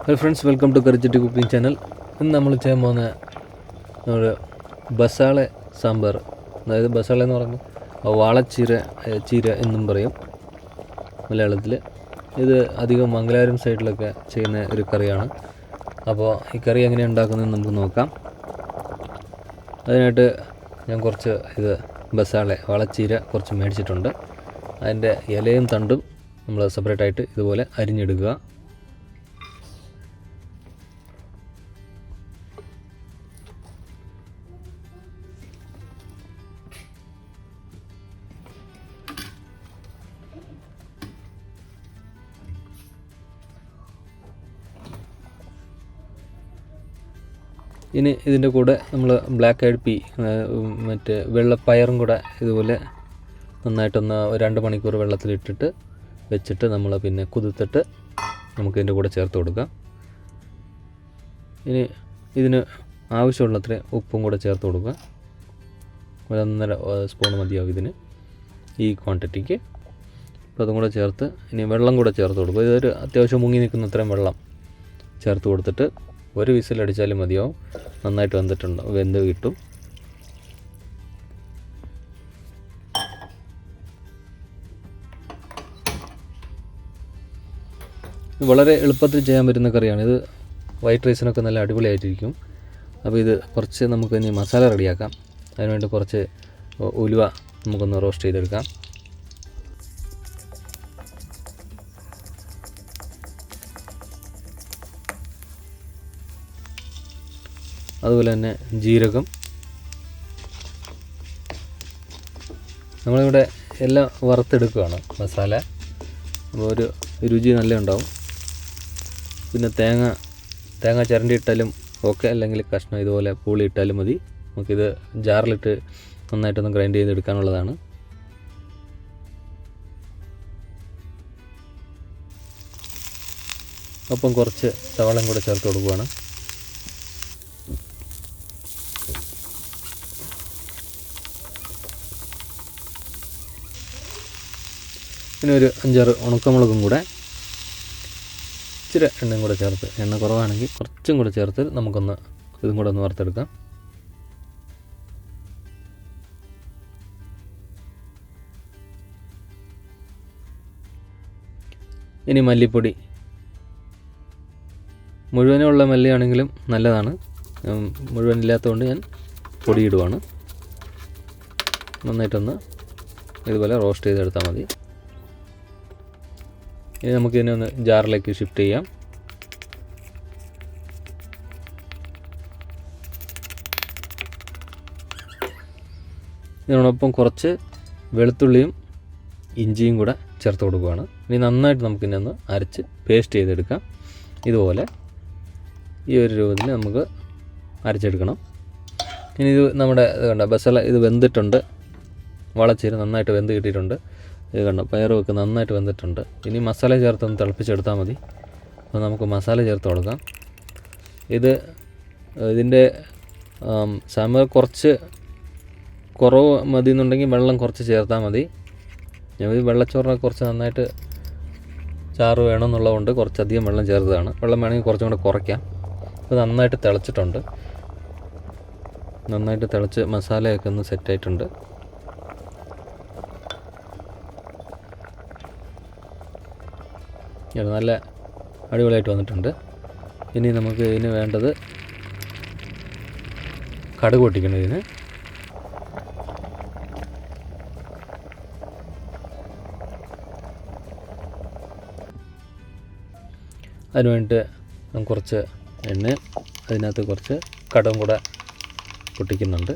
Hello friends, welcome to Karichatti cooking channel. ഇന്ന് നമ്മൾ ചെയ്യാൻ പോകുന്ന ഒരു ബസാള സാമ്പാർ. അതായത് ബസാള എന്ന് പറയുമ്പോൾ ചീര എന്നും പറയും മലയാളത്തിൽ. ഇത് അധികം മംഗലാപുരം സൈഡിലൊക്കെ ചെയ്യുന്ന ഒരു കറിയാണ്. അപ്പോൾ ഈ കറി എങ്ങനെയാണ് ഉണ്ടാക്കുന്നതെന്ന് നമുക്ക് നോക്കാം. അതിനായിട്ട് ഞാൻ കുറച്ച് വാളച്ചീര കുറച്ച് മേടിച്ചിട്ടുണ്ട്. അതിൻ്റെ ഇലയും തണ്ടും നമ്മൾ സെപ്പറേറ്റായിട്ട് ഇതുപോലെ അരിഞ്ഞെടുക്കുക. ഇനി ഇതിൻ്റെ കൂടെ നമ്മൾ ബ്ലാക്ക് ഐഡ് പീ, വെള്ളപ്പയറും കൂടെ ഇതുപോലെ നന്നായിട്ടൊന്ന് 2 മണിക്കൂർ വെള്ളത്തിലിട്ടിട്ട് വെച്ചിട്ട് നമ്മൾ പിന്നെ കുതിർത്തിട്ട് നമുക്കിതിൻ്റെ കൂടെ ചേർത്ത് കൊടുക്കാം. ഇനി ഇതിന് ആവശ്യമുള്ളത്ര ഉപ്പും കൂടെ ചേർത്ത് കൊടുക്കുക. 1.5 സ്പൂൺ മതിയാവും ഇതിന്, ഈ ക്വാണ്ടിറ്റിക്ക്. അപ്പോൾ അതും കൂടെ ചേർത്ത് ഇനി വെള്ളം കൂടെ ചേർത്ത് കൊടുക്കുക. ഇതൊരു അത്യാവശ്യം മുങ്ങി നിൽക്കുന്ന അത്രയും വെള്ളം ചേർത്ത് കൊടുത്തിട്ട് ഒരു വിസിലടിച്ചാലും മതിയാവും. നന്നായിട്ട് വെന്ത് കിട്ടും. വളരെ എളുപ്പത്തിൽ ചെയ്യാൻ പറ്റുന്ന കറിയാണ് ഇത്. വൈറ്റ് റൈസിനൊക്കെ നല്ല അടിപൊളിയായിട്ടിരിക്കും. അപ്പോൾ ഇത് കുറച്ച് നമുക്ക് ഇനി മസാല റെഡിയാക്കാം. അതിനുവേണ്ടി കുറച്ച് ഉലുവ നമുക്കൊന്ന് റോസ്റ്റ് ചെയ്തെടുക്കാം. അതുപോലെ തന്നെ ജീരകം. നമ്മളിവിടെ എല്ലാം വറുത്തെടുക്കുകയാണ് മസാല. അപ്പോൾ ഒരു രുചി നല്ല ഉണ്ടാവും. പിന്നെ തേങ്ങ ചിരണ്ടി ഇട്ടാലും ഓക്കെ, അല്ലെങ്കിൽ കഷ്ണം ഇതുപോലെ പൂളി ഇട്ടാലും മതി. നമുക്കിത് ജാറിലിട്ട് നന്നായിട്ടൊന്ന് ഗ്രൈൻഡ് ചെയ്തെടുക്കാനുള്ളതാണ്. ഒപ്പം കുറച്ച് സവാളയും കൂടെ ചേർത്ത് കൊടുക്കുകയാണ്. പിന്നെ ഒരു 5-6 ഉണക്കമുളകും കൂടെ, ഇച്ചിരി എണ്ണയും കൂടെ ചേർത്ത്, എണ്ണ കുറവാണെങ്കിൽ കുറച്ചും കൂടെ ചേർത്ത് ഇതും കൂടെ ഒന്ന് വറുത്തെടുക്കാം. ഇനി മല്ലിപ്പൊടി, മുഴുവനുള്ള മല്ലിയാണെങ്കിലും നല്ലതാണ്. മുഴുവനില്ലാത്തതുകൊണ്ട് ഞാൻ പൊടിയിടുവാണ്. നന്നായിട്ടൊന്ന് ഇതുപോലെ റോസ്റ്റ് ചെയ്തെടുത്താൽ മതി. ഇനി നമുക്കിതിനെ ഒന്ന് ജാറിലേക്ക് ഷിഫ്റ്റ് ചെയ്യാം. ഇതിനോടൊപ്പം കുറച്ച് വെളുത്തുള്ളിയും ഇഞ്ചിയും കൂടെ ചേർത്ത് കൊടുക്കുകയാണ്. ഇനി നന്നായിട്ട് നമുക്കിതിനെ ഒന്ന് അരച്ച് പേസ്റ്റ് ചെയ്തെടുക്കാം. ഇതുപോലെ ഈ ഒരു രൂപത്തിൽ നമുക്ക് അരച്ചെടുക്കണം. ഇനി ഇത് നമ്മുടെ ബസല ഇത് വെന്തിട്ടുണ്ട്. വളച്ചീര നന്നായിട്ട് വെന്ത് കിട്ടിയിട്ടുണ്ട്. ഇത് കണ്ടോ, പയറുമൊക്കെ നന്നായിട്ട് വെന്തിട്ടുണ്ട്. ഇനി മസാല ചേർത്തൊന്ന് തിളപ്പിച്ചെടുത്താൽ മതി. അപ്പോൾ നമുക്ക് മസാല ചേർത്ത് കൊടുക്കാം. ഇതിൻ്റെ സാമ്പാർ കുറച്ച് കുറവ് മതി എന്നുണ്ടെങ്കിൽ വെള്ളം കുറച്ച് ചേർത്താൽ മതി. ഞാൻ വെള്ളച്ചോറിനൊക്കെ കുറച്ച് നന്നായിട്ട് ചാറ് വേണമെന്നുള്ളതുകൊണ്ട് കുറച്ചധികം വെള്ളം ചേർത്തതാണ്. വെള്ളം വേണമെങ്കിൽ കുറച്ചും കൂടെ കുറയ്ക്കാം. അപ്പോൾ നന്നായിട്ട് തിളച്ചിട്ടുണ്ട്. നന്നായിട്ട് തിളച്ച് മസാലയൊക്കെ ഒന്ന് സെറ്റായിട്ടുണ്ട്. നല്ല അടിപൊളിയായിട്ട് വന്നിട്ടുണ്ട്. ഇനി നമുക്ക് ഇതിന് വേണ്ടത് കടുക് പൊട്ടിക്കണം. ഇതിന് അതിന് വേണ്ടിയിട്ട് കുറച്ച് എണ്ണ, അതിനകത്ത് കുറച്ച് കടുകും കൂടെ പൊട്ടിക്കുന്നുണ്ട്.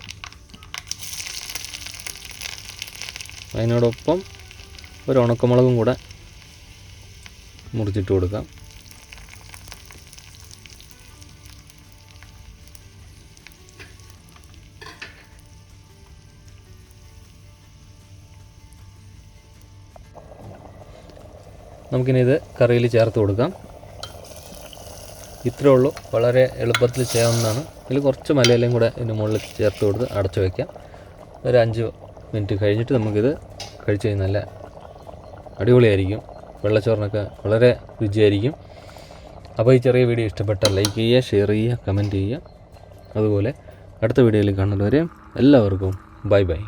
അതിനോടൊപ്പം ഒരു ഉണക്കമുളകും കൂടെ മുറിച്ചിട്ട് കൊടുക്കാം. നമുക്കിനി ഇത് കറിയിൽ ചേർത്ത് കൊടുക്കാം. ഇത്രയേ ഉള്ളൂ, വളരെ എളുപ്പത്തിൽ ചെയ്യാവുന്നതാണ്. ഇതിൽ കുറച്ച് മലയിലയും കൂടെ ഇതിന് മുകളിൽ ചേർത്ത് കൊടുത്ത് അടച്ചു വയ്ക്കാം. ഒരു 5 മിനിറ്റ് കഴിഞ്ഞിട്ട് നമുക്കിത് കഴിച്ച് കഴിഞ്ഞാൽ നല്ല അടിപൊളിയായിരിക്കും. വെള്ളച്ചോറിനൊക്കെ വളരെ രുചിയായിരിക്കും. അപ്പോൾ ഈ ചെറിയ വീഡിയോ ഇഷ്ടപ്പെട്ടാൽ ലൈക്ക് ചെയ്യുക, ഷെയർ ചെയ്യുക, കമൻറ്റ് ചെയ്യുക. അതുപോലെ അടുത്ത വീഡിയോയിൽ കാണുന്നവരെ എല്ലാവർക്കും ബൈ ബൈ.